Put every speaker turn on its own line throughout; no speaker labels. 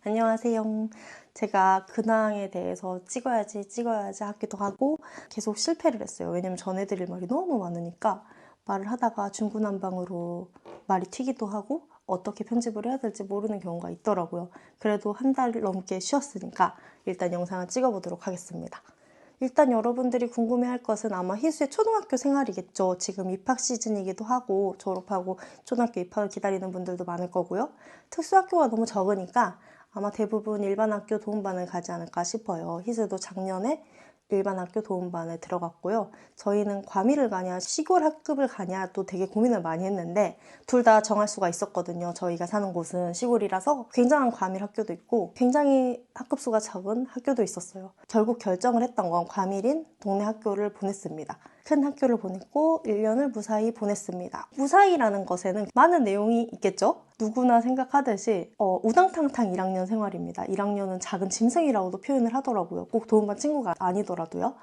안녕하세요. 제가 근황에 대해서 찍어야지 하기도 하고 계속 실패를 했어요. 왜냐면 전해드릴 말이 너무 많으니까 말을 하다가 중구난방으로 말이 튀기도 하고 어떻게 편집을 해야 될지 모르는 경우가 있더라고요. 그래도 한 달 넘게 쉬었으니까 일단 영상을 찍어보도록 하겠습니다. 일단 여러분들이 궁금해할 것은 아마 희수의 초등학교 생활이겠죠. 지금 입학 시즌이기도 하고 졸업하고 초등학교 입학을 기다리는 분들도 많을 거고요. 특수학교가 너무 적으니까 아마 대부분 일반 학교 도움반을 가지 않을까 싶어요. 희수도 작년에 일반 학교 도움반에 들어갔고요. 저희는 과미를 가냐 시골 학급을 가냐 또 되게 고민을 많이 했는데 둘 다 정할 수가 있었거든요. 저희가 사는 곳은 시골이라서 굉장한 과밀 학교도 있고 굉장히 학급수가 적은 학교도 있었어요. 결국 결정을 했던 건 과밀인 동네 학교를 보냈습니다. 큰 학교를 보냈고 1년을 무사히 보냈습니다. 무사히라는 것에는 많은 내용이 있겠죠? 누구나 생각하듯이 우당탕탕 1학년 생활입니다. 1학년은 작은 짐승이라고도 표현을 하더라고요. 꼭 도움반 친구가 아니더라도요.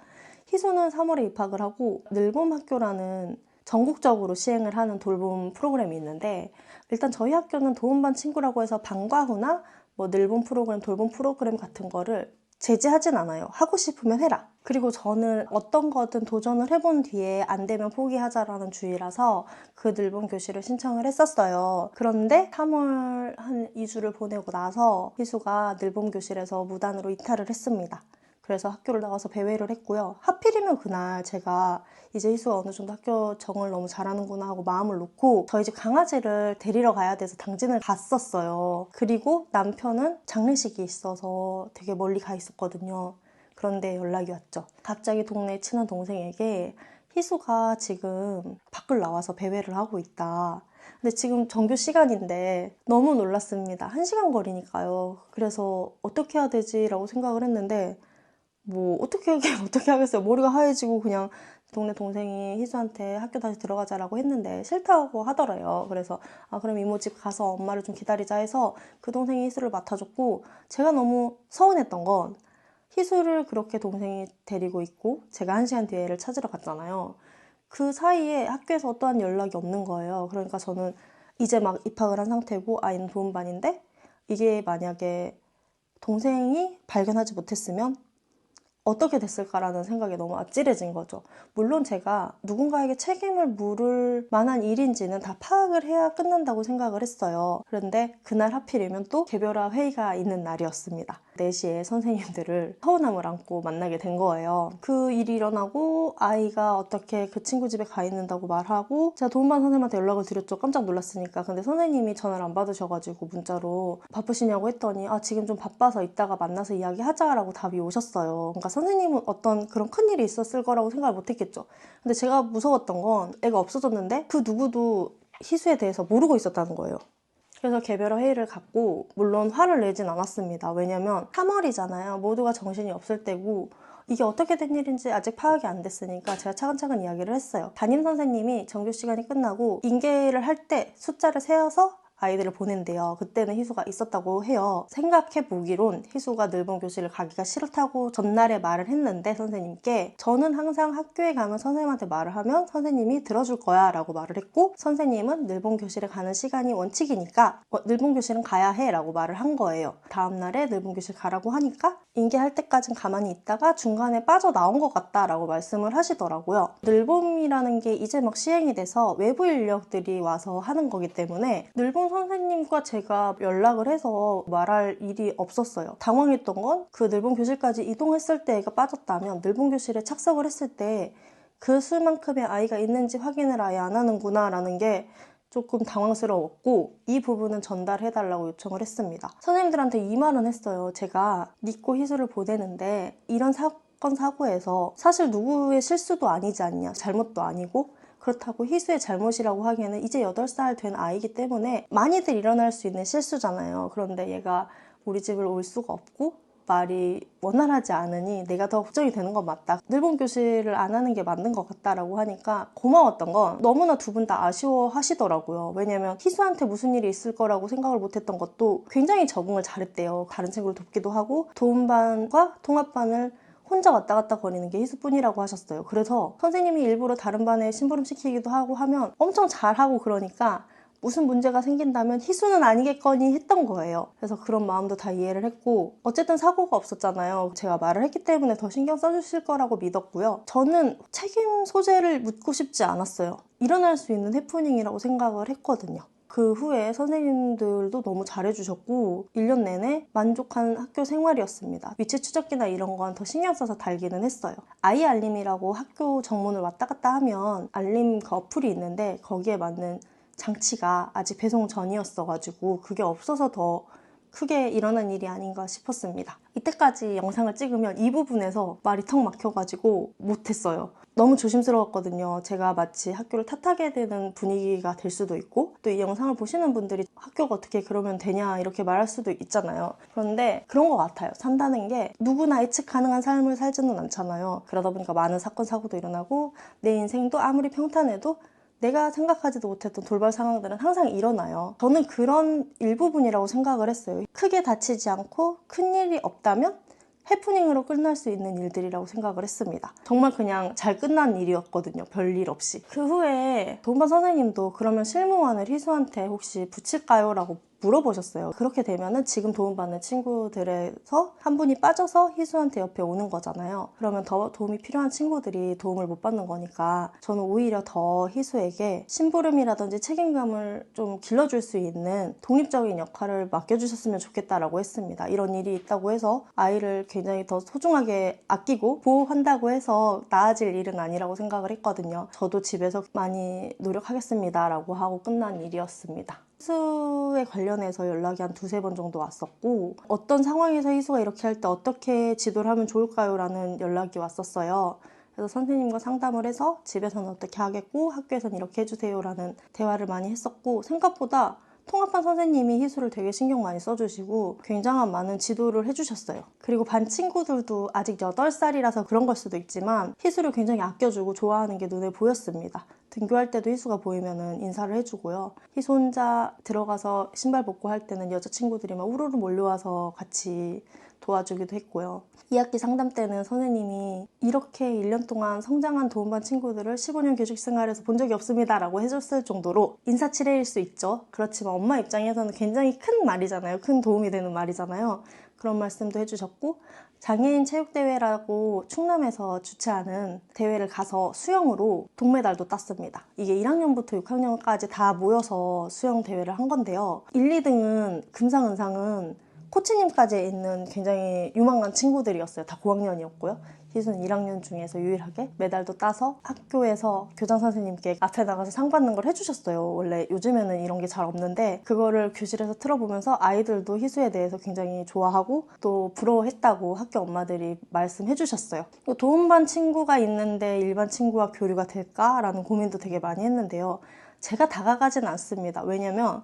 희수는 3월에 입학을 하고 늘봄 학교라는 전국적으로 시행을 하는 돌봄 프로그램이 있는데 일단 저희 학교는 도움반 친구라고 해서 방과 후나 늘봄 프로그램, 돌봄 프로그램 같은 거를 제지하진 않아요. 하고 싶으면 해라. 그리고 저는 어떤 거든 도전을 해본 뒤에 안 되면 포기하자라는 주의라서 그 늘봄 교실을 신청을 했었어요. 그런데 3월 한 2주를 보내고 나서 희수가 늘봄 교실에서 무단으로 이탈을 했습니다. 그래서 학교를 나가서 배회를 했고요. 하필이면 그날 제가 이제 희수가 어느 정도 학교 적응을 너무 잘하는구나 하고 마음을 놓고 저희 집 강아지를 데리러 가야 돼서 당진을 갔었어요. 그리고 남편은 장례식이 있어서 되게 멀리 가 있었거든요. 그런데 연락이 왔죠. 갑자기 동네 친한 동생에게 희수가 지금 밖을 나와서 배회를 하고 있다. 근데 지금 정규 시간인데 너무 놀랐습니다. 1시간 거리니까요. 그래서 어떻게 해야 되지라고 생각을 했는데 어떻게 하겠어요. 머리가 하얘지고 그냥 동네 동생이 희수한테 학교 다시 들어가자라고 했는데 싫다고 하더래요. 그래서 그럼 이모 집 가서 엄마를 좀 기다리자 해서 그 동생이 희수를 맡아줬고 제가 너무 서운했던 건 희수를 그렇게 동생이 데리고 있고 제가 1시간 뒤에 애를 찾으러 갔잖아요. 그 사이에 학교에서 어떠한 연락이 없는 거예요. 그러니까 저는 이제 막 입학을 한 상태고 아이는 도움반인데 이게 만약에 동생이 발견하지 못했으면 어떻게 됐을까라는 생각이 너무 아찔해진 거죠. 물론 제가 누군가에게 책임을 물을 만한 일인지는 다 파악을 해야 끝난다고 생각을 했어요. 그런데 그날 하필이면 또 개별화 회의가 있는 날이었습니다. 4시에 선생님들을 서운함을 안고 만나게 된 거예요. 그 일이 일어나고 아이가 어떻게 그 친구 집에 가 있는다고 말하고 제가 도움반 선생님한테 연락을 드렸죠. 깜짝 놀랐으니까. 근데 선생님이 전화를 안 받으셔가지고 문자로 바쁘시냐고 했더니 지금 좀 바빠서 이따가 만나서 이야기하자라고 답이 오셨어요. 그러니까 선생님은 어떤 그런 큰일이 있었을 거라고 생각을 못했겠죠. 근데 제가 무서웠던 건 애가 없어졌는데 그 누구도 희수에 대해서 모르고 있었다는 거예요. 그래서 개별화 회의를 갖고 물론 화를 내진 않았습니다. 왜냐면 3월이잖아요. 모두가 정신이 없을 때고 이게 어떻게 된 일인지 아직 파악이 안 됐으니까 제가 차근차근 이야기를 했어요. 담임 선생님이 정규 시간이 끝나고 인계를 할 때 숫자를 세어서 아이들을 보낸대요. 그때는 희수가 있었다고 해요. 생각해보기론 희수가 늘봄 교실을 가기가 싫다고 전날에 말을 했는데 선생님께 저는 항상 학교에 가면 선생님한테 말을 하면 선생님이 들어줄 거야 라고 말을 했고 선생님은 늘봄 교실에 가는 시간이 원칙이니까 늘봄 교실은 가야 해 라고 말을 한 거예요. 다음날에 늘봄 교실 가라고 하니까 인계할 때까진 가만히 있다가 중간에 빠져나온 것 같다라고 말씀을 하시더라고요. 늘봄이라는 게 이제 막 시행이 돼서 외부 인력들이 와서 하는 거기 때문에 늘봄 선생님과 제가 연락을 해서 말할 일이 없었어요. 당황했던 건 그 늘봄 교실까지 이동했을 때 애가 빠졌다면 늘봄 교실에 착석을 했을 때 그 수만큼의 아이가 있는지 확인을 아예 안 하는구나 라는 게 조금 당황스러웠고 이 부분은 전달해달라고 요청을 했습니다. 선생님들한테 이 말은 했어요. 제가 믿고 희수를 보내는데 이런 사건 사고에서 사실 누구의 실수도 아니지 않냐, 잘못도 아니고 그렇다고 희수의 잘못이라고 하기에는 이제 8살 된 아이기 때문에 많이들 일어날 수 있는 실수잖아요. 그런데 얘가 우리 집을 올 수가 없고 말이 원활하지 않으니 내가 더 걱정이 되는 건 맞다. 늘봄 교실을 안 하는 게 맞는 것 같다라고 하니까 고마웠던 건 너무나 두 분 다 아쉬워하시더라고요. 왜냐면 희수한테 무슨 일이 있을 거라고 생각을 못했던 것도 굉장히 적응을 잘했대요. 다른 친구를 돕기도 하고 도움반과 통합반을 혼자 왔다 갔다 거리는 게 희수뿐이라고 하셨어요. 그래서 선생님이 일부러 다른 반에 심부름 시키기도 하고 하면 엄청 잘하고 그러니까 무슨 문제가 생긴다면 희수는 아니겠거니 했던 거예요. 그래서 그런 마음도 다 이해를 했고 어쨌든 사고가 없었잖아요. 제가 말을 했기 때문에 더 신경 써주실 거라고 믿었고요. 저는 책임 소재를 묻고 싶지 않았어요. 일어날 수 있는 해프닝이라고 생각을 했거든요. 그 후에 선생님들도 너무 잘해주셨고 1년 내내 만족한 학교 생활이었습니다. 위치 추적기나 이런 건 더 신경 써서 달기는 했어요. 아이 알림이라고 학교 정문을 왔다 갔다 하면 알림 그 어플이 있는데 거기에 맞는 장치가 아직 배송 전이었어가지고 그게 없어서 더 크게 일어난 일이 아닌가 싶었습니다. 이때까지 영상을 찍으면 이 부분에서 말이 턱 막혀가지고 못했어요. 너무 조심스러웠거든요. 제가 마치 학교를 탓하게 되는 분위기가 될 수도 있고 또 이 영상을 보시는 분들이 학교가 어떻게 그러면 되냐 이렇게 말할 수도 있잖아요. 그런데 그런 것 같아요. 산다는 게 누구나 예측 가능한 삶을 살지는 않잖아요. 그러다 보니까 많은 사건 사고도 일어나고 내 인생도 아무리 평탄해도 내가 생각하지도 못했던 돌발 상황들은 항상 일어나요. 저는 그런 일부분이라고 생각을 했어요. 크게 다치지 않고 큰일이 없다면 해프닝으로 끝날 수 있는 일들이라고 생각을 했습니다. 정말 그냥 잘 끝난 일이었거든요. 별일 없이. 그 후에 도움반 선생님도 그러면 실무원을 희수한테 혹시 붙일까요? 라고 물어보셨어요. 그렇게 되면은 지금 도움받는 친구들에서 한 분이 빠져서 희수한테 옆에 오는 거잖아요. 그러면 더 도움이 필요한 친구들이 도움을 못 받는 거니까 저는 오히려 더 희수에게 심부름이라든지 책임감을 좀 길러줄 수 있는 독립적인 역할을 맡겨주셨으면 좋겠다라고 했습니다. 이런 일이 있다고 해서 아이를 굉장히 더 소중하게 아끼고 보호한다고 해서 나아질 일은 아니라고 생각을 했거든요. 저도 집에서 많이 노력하겠습니다 라고 하고 끝난 일이었습니다. 희수에 관련해서 연락이 한 2-3번 정도 왔었고 어떤 상황에서 희수가 이렇게 할 때 어떻게 지도를 하면 좋을까요? 라는 연락이 왔었어요. 그래서 선생님과 상담을 해서 집에서는 어떻게 하겠고 학교에서는 이렇게 해주세요 라는 대화를 많이 했었고 생각보다 통합반 선생님이 희수를 되게 신경 많이 써주시고 굉장한 많은 지도를 해주셨어요. 그리고 반 친구들도 아직 8살이라서 그런 걸 수도 있지만 희수를 굉장히 아껴주고 좋아하는 게 눈에 보였습니다. 등교할 때도 희수가 보이면 인사를 해주고요. 희수 혼자 들어가서 신발 벗고 할 때는 여자친구들이 막 우르르 몰려와서 같이 도와주기도 했고요. 2학기 상담 때는 선생님이 이렇게 1년 동안 성장한 도움반 친구들을 15년 교직생활에서 본 적이 없습니다 라고 해줬을 정도로 인사치레일 수 있죠. 그렇지만 엄마 입장에서는 굉장히 큰 말이잖아요. 큰 도움이 되는 말이잖아요. 그런 말씀도 해주셨고 장애인 체육대회라고 충남에서 주최하는 대회를 가서 수영으로 동메달도 땄습니다. 이게 1학년부터 6학년까지 다 모여서 수영 대회를 한 건데요. 1, 2등은 금상, 은상은 코치님까지 있는 굉장히 유망한 친구들이었어요. 다 고학년이었고요. 희수는 1학년 중에서 유일하게 메달도 따서 학교에서 교장 선생님께 앞에 나가서 상 받는 걸 해주셨어요. 원래 요즘에는 이런 게 잘 없는데 그거를 교실에서 틀어보면서 아이들도 희수에 대해서 굉장히 좋아하고 또 부러워했다고 학교 엄마들이 말씀해 주셨어요. 도움반 친구가 있는데 일반 친구와 교류가 될까라는 고민도 되게 많이 했는데요. 제가 다가가진 않습니다. 왜냐면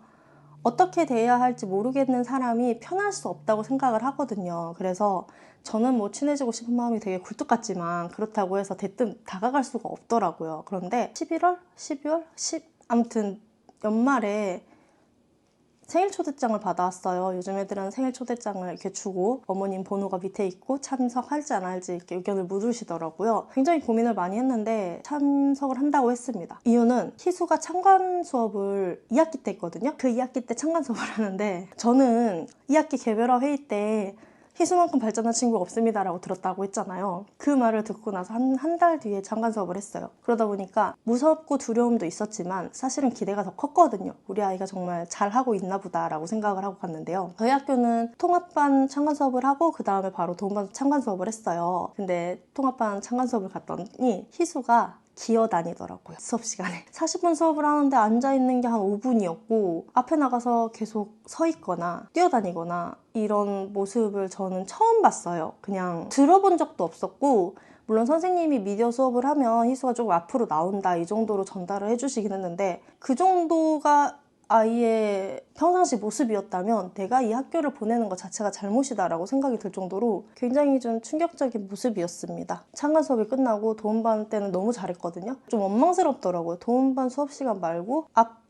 어떻게 대해야 할지 모르겠는 사람이 편할 수 없다고 생각을 하거든요. 그래서 저는 뭐 친해지고 싶은 마음이 되게 굴뚝 같지만 그렇다고 해서 대뜸 다가갈 수가 없더라고요. 그런데 11월? 12월? 아무튼 연말에 생일 초대장을 받아왔어요. 요즘 애들은 생일 초대장을 이렇게 주고 어머님 번호가 밑에 있고 참석할지 안 할지 이렇게 의견을 묻으시더라고요. 굉장히 고민을 많이 했는데 참석을 한다고 했습니다. 이유는 희수가 참관 수업을 2학기 때 했거든요. 그 2학기 때 참관 수업을 하는데 저는 2학기 개별화 회의 때 희수만큼 발전한 친구가 없습니다 라고 들었다고 했잖아요. 그 말을 듣고 나서 한 달 뒤에 참관 수업을 했어요. 그러다 보니까 무섭고 두려움도 있었지만 사실은 기대가 더 컸거든요. 우리 아이가 정말 잘하고 있나 보다 라고 생각을 하고 갔는데요. 저희 학교는 통합반 참관 수업을 하고 그 다음에 바로 도움반 참관 수업을 했어요. 근데 통합반 참관 수업을 갔더니 희수가 기어다니더라고요. 수업 시간에 40분 수업을 하는데 앉아있는 게 한 5분이었고 앞에 나가서 계속 서 있거나 뛰어다니거나 이런 모습을 저는 처음 봤어요. 그냥 들어본 적도 없었고 물론 선생님이 미디어 수업을 하면 희수가 조금 앞으로 나온다 이 정도로 전달을 해주시긴 했는데 그 정도가 아이의 평상시 모습이었다면 내가 이 학교를 보내는 것 자체가 잘못이다라고 생각이 들 정도로 굉장히 좀 충격적인 모습이었습니다. 참관 수업이 끝나고 도움반 때는 너무 잘했거든요. 좀 원망스럽더라고요. 도움반 수업 시간 말고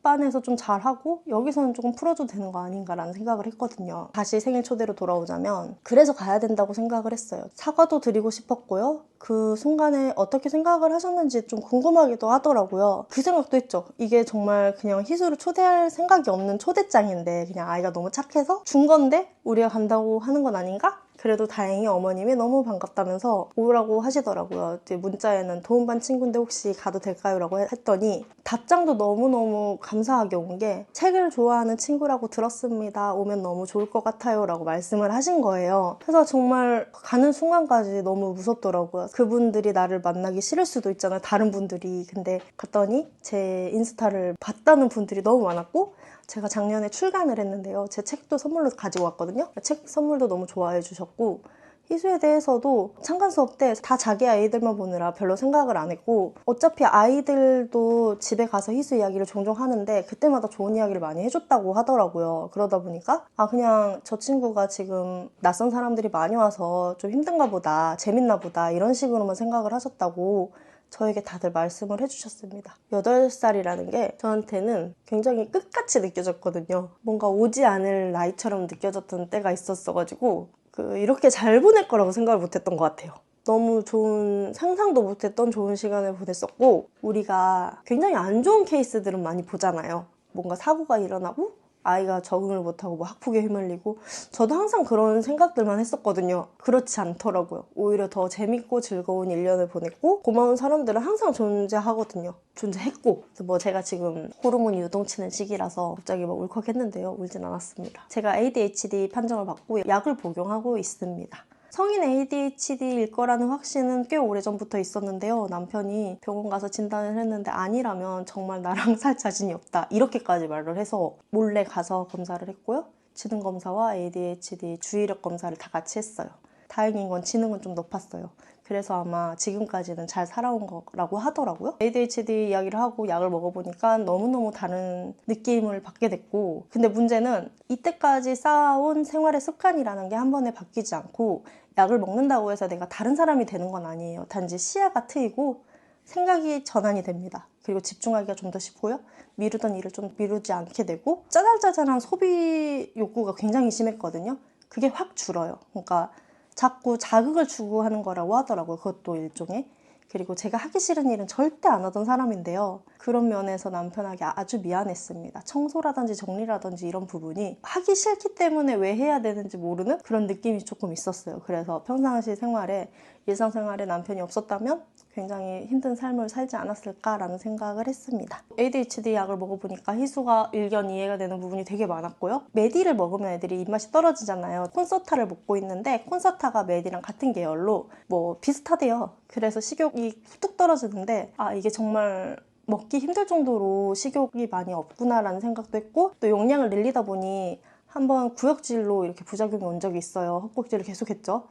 반에서 좀 잘하고 여기서는 조금 풀어줘도 되는 거 아닌가라는 생각을 했거든요. 다시 생일 초대로 돌아오자면 그래서 가야 된다고 생각을 했어요. 사과도 드리고 싶었고요. 그 순간에 어떻게 생각을 하셨는지 좀 궁금하기도 하더라고요. 그 생각도 했죠. 이게 정말 그냥 희수를 초대할 생각이 없는 초대장인데 그냥 아이가 너무 착해서 준 건데 우리가 간다고 하는 건 아닌가? 그래도 다행히 어머님이 너무 반갑다면서 오라고 하시더라고요. 이제 문자에는 도움반 친구인데 혹시 가도 될까요? 라고 했더니 답장도 너무너무 감사하게 온 게 책을 좋아하는 친구라고 들었습니다. 오면 너무 좋을 것 같아요. 라고 말씀을 하신 거예요. 그래서 정말 가는 순간까지 너무 무섭더라고요. 그분들이 나를 만나기 싫을 수도 있잖아요. 다른 분들이. 근데 갔더니 제 인스타를 봤다는 분들이 너무 많았고 제가 작년에 출간을 했는데요. 제 책도 선물로 가지고 왔거든요. 책 선물도 너무 좋아해 주셨고 희수에 대해서도 창간 수업 때 다 자기 아이들만 보느라 별로 생각을 안 했고 어차피 아이들도 집에 가서 희수 이야기를 종종 하는데 그때마다 좋은 이야기를 많이 해줬다고 하더라고요. 그러다 보니까 그냥 저 친구가 지금 낯선 사람들이 많이 와서 좀 힘든가 보다, 재밌나 보다 이런 식으로만 생각을 하셨다고 저에게 다들 말씀을 해주셨습니다. 8살이라는 게 저한테는 굉장히 끝같이 느껴졌거든요. 뭔가 오지 않을 나이처럼 느껴졌던 때가 있었어가지고 이렇게 잘 보낼 거라고 생각을 못했던 것 같아요. 너무 좋은, 상상도 못했던 좋은 시간을 보냈었고 우리가 굉장히 안 좋은 케이스들은 많이 보잖아요. 뭔가 사고가 일어나고 아이가 적응을 못하고 뭐 학폭에 휘말리고 저도 항상 그런 생각들만 했었거든요. 그렇지 않더라고요. 오히려 더 재밌고 즐거운 1년을 보냈고 고마운 사람들은 항상 존재하거든요. 존재했고 뭐 제가 지금 호르몬이 유동치는 시기라서 갑자기 막 울컥했는데요. 울진 않았습니다. 제가 ADHD 판정을 받고 약을 복용하고 있습니다. 성인 ADHD일 거라는 확신은 꽤 오래전부터 있었는데요. 남편이 병원 가서 진단을 했는데 아니라면 정말 나랑 살 자신이 없다. 이렇게까지 말을 해서 몰래 가서 검사를 했고요. 지능검사와 ADHD 주의력 검사를 다 같이 했어요. 다행인 건 지능은 좀 높았어요. 그래서 아마 지금까지는 잘 살아온 거라고 하더라고요. ADHD 이야기를 하고 약을 먹어보니까 너무너무 다른 느낌을 받게 됐고 근데 문제는 이때까지 쌓아온 생활의 습관이라는 게 한 번에 바뀌지 않고 약을 먹는다고 해서 내가 다른 사람이 되는 건 아니에요. 단지 시야가 트이고 생각이 전환이 됩니다. 그리고 집중하기가 좀 더 쉽고요. 미루던 일을 좀 미루지 않게 되고 짜잘짜잘한 소비 욕구가 굉장히 심했거든요. 그게 확 줄어요. 그러니까 자꾸 자극을 추구하는 거라고 하더라고요. 그것도 일종의. 그리고 제가 하기 싫은 일은 절대 안 하던 사람인데요. 그런 면에서 남편에게 아주 미안했습니다. 청소라든지 정리라든지 이런 부분이 하기 싫기 때문에 왜 해야 되는지 모르는 그런 느낌이 조금 있었어요. 그래서 평상시 생활에 일상생활에 남편이 없었다면 굉장히 힘든 삶을 살지 않았을까라는 생각을 했습니다. ADHD 약을 먹어보니까 희수가 일견 이해가 되는 부분이 되게 많았고요. 메디를 먹으면 애들이 입맛이 떨어지잖아요. 콘서타를 먹고 있는데 콘서타가 메디랑 같은 계열로 뭐 비슷하대요. 그래서 식욕이 뚝 떨어지는데 이게 정말 먹기 힘들 정도로 식욕이 많이 없구나라는 생각도 했고 또 용량을 늘리다 보니 한번 구역질로 이렇게 부작용이 온 적이 있어요. 헛구역질을 계속했죠.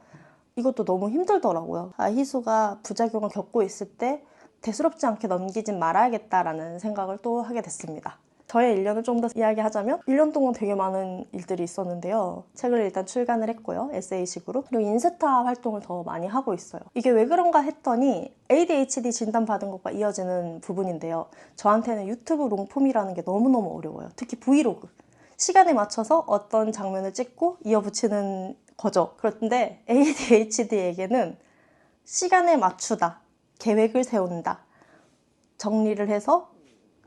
이것도 너무 힘들더라고요. 희수가 부작용을 겪고 있을 때 대수롭지 않게 넘기진 말아야겠다라는 생각을 또 하게 됐습니다. 저의 1년을 좀 더 이야기하자면 1년 동안 되게 많은 일들이 있었는데요. 책을 일단 출간을 했고요. 에세이식으로. 그리고 인스타 활동을 더 많이 하고 있어요. 이게 왜 그런가 했더니 ADHD 진단받은 것과 이어지는 부분인데요. 저한테는 유튜브 롱폼이라는 게 너무너무 어려워요. 특히 브이로그. 시간에 맞춰서 어떤 장면을 찍고 이어붙이는 거죠. 그런데 ADHD에게는 시간에 맞추다, 계획을 세운다, 정리를 해서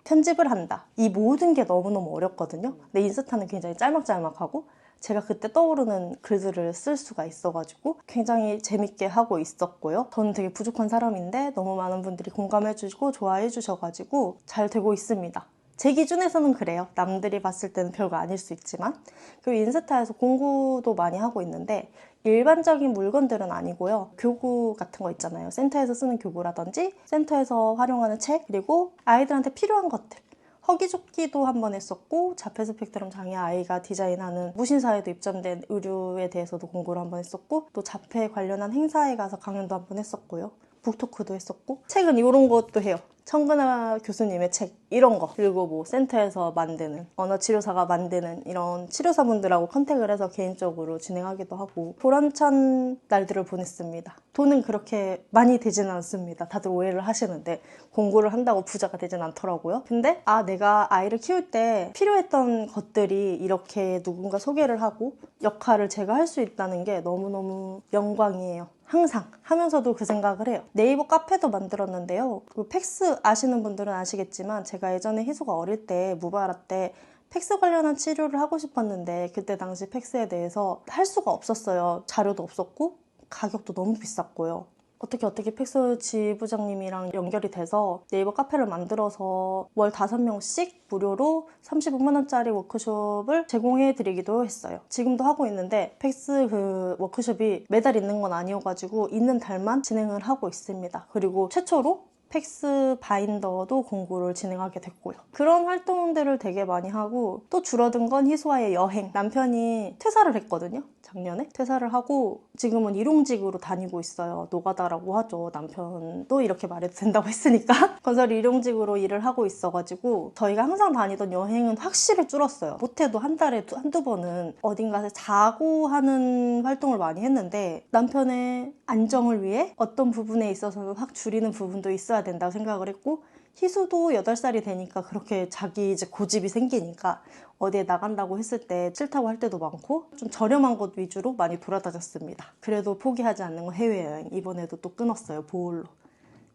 편집을 한다. 이 모든 게 너무너무 어렵거든요. 근데 인스타는 굉장히 짤막짤막하고 제가 그때 떠오르는 글들을 쓸 수가 있어가지고 굉장히 재밌게 하고 있었고요. 저는 되게 부족한 사람인데 너무 많은 분들이 공감해주시고 좋아해주셔가지고 잘 되고 있습니다. 제 기준에서는 그래요. 남들이 봤을 때는 별거 아닐 수 있지만. 그리고 인스타에서 공구도 많이 하고 있는데 일반적인 물건들은 아니고요. 교구 같은 거 있잖아요. 센터에서 쓰는 교구라든지 센터에서 활용하는 책 그리고 아이들한테 필요한 것들. 허기족기도 한번 했었고 자폐 스펙트럼 장애 아이가 디자인하는 무신사에도 입점된 의류에 대해서도 공부를 한번 했었고 또 자폐 관련한 행사에 가서 강연도 한번 했었고요. 북토크도 했었고 책은 이런 것도 해요. 청근아 교수님의 책 이런 거, 그리고 뭐 센터에서 만드는, 언어치료사가 만드는 이런 치료사분들하고 컨택을 해서 개인적으로 진행하기도 하고 보람찬 날들을 보냈습니다. 돈은 그렇게 많이 되지는 않습니다. 다들 오해를 하시는데 공부를 한다고 부자가 되진 않더라고요. 근데 내가 아이를 키울 때 필요했던 것들이 이렇게 누군가 소개를 하고 역할을 제가 할 수 있다는 게 너무너무 영광이에요. 항상 하면서도 그 생각을 해요. 네이버 카페도 만들었는데요. 그 팩스 아시는 분들은 아시겠지만 제가 예전에 희수가 어릴 때 무바라 때 팩스 관련한 치료를 하고 싶었는데 그때 당시 팩스에 대해서 할 수가 없었어요. 자료도 없었고 가격도 너무 비쌌고요. 어떻게 팩스 지부장님이랑 연결이 돼서 네이버 카페를 만들어서 월 5명씩 무료로 35만 원짜리 워크숍을 제공해 드리기도 했어요. 지금도 하고 있는데 팩스 그 워크숍이 매달 있는 건 아니어가지고 있는 달만 진행을 하고 있습니다. 그리고 최초로 팩스 바인더도 공부를 진행하게 됐고요. 그런 활동들을 되게 많이 하고 또 줄어든 건 희수와의 여행. 남편이 퇴사를 했거든요. 작년에 퇴사를 하고 지금은 일용직으로 다니고 있어요. 노가다라고 하죠. 남편도 이렇게 말해도 된다고 했으니까. 건설 일용직으로 일을 하고 있어가지고 저희가 항상 다니던 여행은 확실히 줄었어요. 못해도 한 달에 한두 번은 어딘가에 자고 하는 활동을 많이 했는데 남편의 안정을 위해 어떤 부분에 있어서는 확 줄이는 부분도 있어야 된다고 생각을 했고 희수도 8살이 되니까 그렇게 자기 이제 고집이 생기니까 어디에 나간다고 했을 때 싫다고 할 때도 많고 좀 저렴한 곳 위주로 많이 돌아다녔습니다. 그래도 포기하지 않는 건 해외여행. 이번에도 또 끊었어요. 보홀로.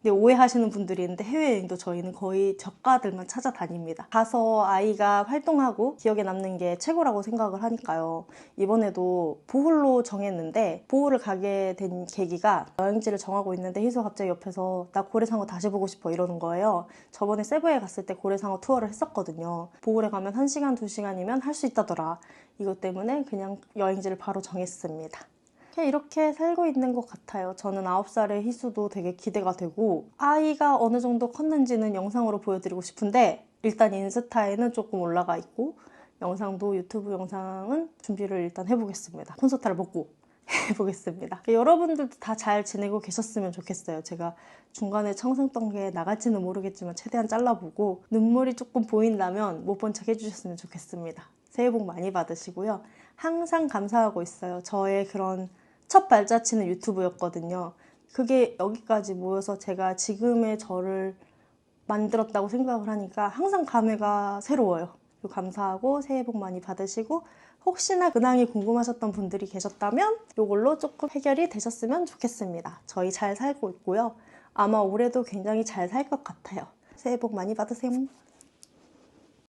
근데 오해하시는 분들이 있는데 해외여행도 저희는 거의 저가들만 찾아다닙니다. 가서 아이가 활동하고 기억에 남는 게 최고라고 생각을 하니까요. 이번에도 보홀로 정했는데 보홀을 가게 된 계기가 여행지를 정하고 있는데 희수가 갑자기 옆에서 나 고래상어 다시 보고 싶어 이러는 거예요. 저번에 세부에 갔을 때 고래상어 투어를 했었거든요. 보홀에 가면 1시간, 2시간이면 할 수 있다더라. 이것 때문에 그냥 여행지를 바로 정했습니다. 이렇게 살고 있는 것 같아요. 저는 9살의 희수도 되게 기대가 되고 아이가 어느 정도 컸는지는 영상으로 보여드리고 싶은데 일단 인스타에는 조금 올라가 있고 영상도 유튜브 영상은 준비를 일단 해보겠습니다. 콘서트를 먹고 해보겠습니다. 여러분들도 다 잘 지내고 계셨으면 좋겠어요. 제가 중간에 청승 떤 게 나갈지는 모르겠지만 최대한 잘라보고 눈물이 조금 보인다면 못 본 척 해주셨으면 좋겠습니다. 새해 복 많이 받으시고요. 항상 감사하고 있어요. 저의 그런 첫 발자취는 유튜브였거든요. 그게 여기까지 모여서 제가 지금의 저를 만들었다고 생각을 하니까 항상 감회가 새로워요. 감사하고 새해 복 많이 받으시고 혹시나 근황이 궁금하셨던 분들이 계셨다면 이걸로 조금 해결이 되셨으면 좋겠습니다. 저희 잘 살고 있고요. 아마 올해도 굉장히 잘 살 것 같아요. 새해 복 많이 받으세요.